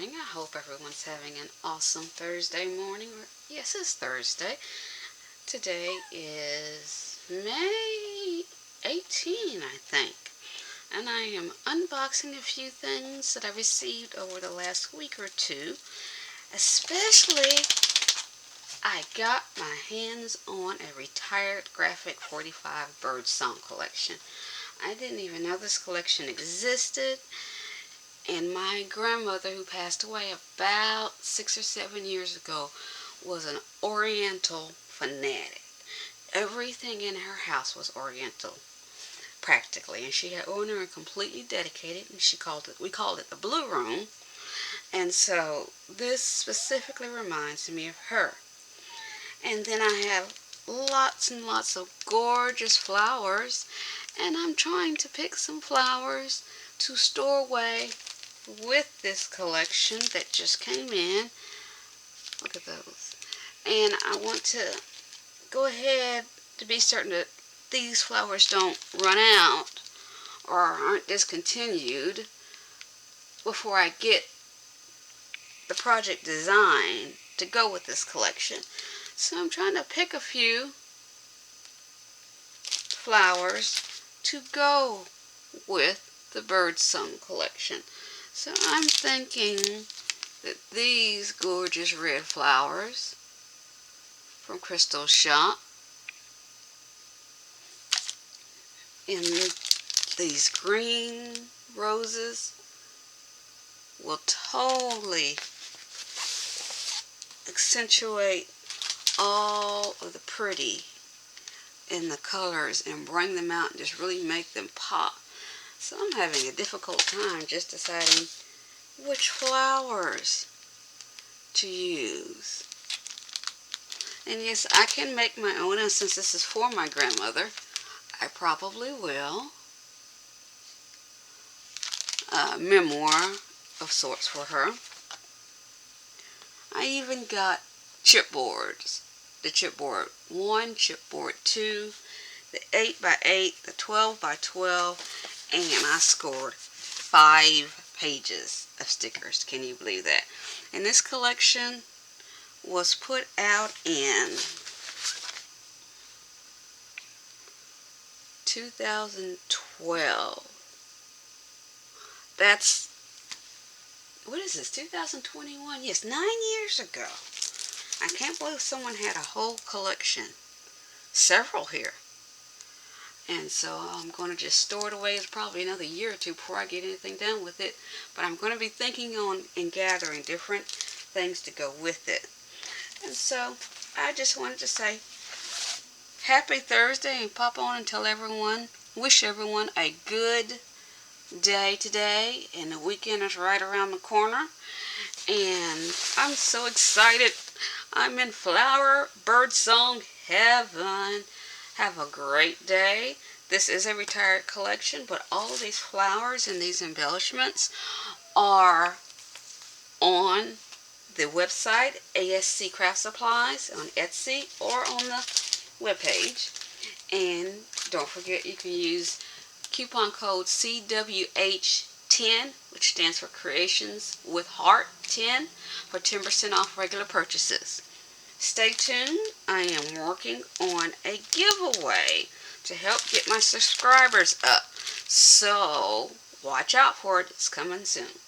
morning. I hope everyone's having an awesome Thursday morning. Or yes, it's Thursday. Today is May 18, I think. And I am unboxing a few things that I received over the last week or two. Especially, I got my hands on a retired graphic 45 Birdsong collection. I didn't even know this collection existed. And my grandmother, who passed away about 6 or 7 years ago, was an Oriental fanatic. Everything in her house was Oriental, practically. And she had owned her and completely dedicated, and we called it the Blue Room. And so this specifically reminds me of her. And then I have lots and lots of gorgeous flowers, and I'm trying to pick some flowers to store away with this collection that just came in. Look at those. And I want to go ahead to be certain that these flowers don't run out or aren't discontinued before I get the project design to go with this collection. So I'm trying to pick a few flowers to go with the Birdsong collection. So I'm thinking that these gorgeous red flowers from Crystal's shop and these green roses will totally accentuate all of the pretty in the colors and bring them out and just really make them pop. So I'm having a difficult time just deciding which flowers to use. And yes, I can make my own, and since this is for my grandmother, I probably will. A memoir of sorts for her. I even got chipboards. The chipboard 1, chipboard 2, the 8x8, the 12x12, and I scored 5 pages of stickers. Can you believe that? And this collection was put out in 2012. That's, what is this, 2021? Yes, 9 years ago. I can't believe someone had a whole collection. Several here. And so I'm going to just store it away. It's probably another year or two before I get anything done with it. But I'm going to be thinking on and gathering different things to go with it. And so I just wanted to say happy Thursday and pop on and tell everyone, wish everyone a good day today. And the weekend is right around the corner. And I'm so excited. I'm in flower birdsong heaven. Have a great day. This is a retired collection, but all of these flowers and these embellishments are on the website ASC Craft Supplies on Etsy or on the webpage. And don't forget, you can use coupon code CWH10, which stands for Creations with Heart 10, for 10% off regular purchases. Stay tuned. I am working on a giveaway to help get my subscribers up. So watch out for it. It's coming soon.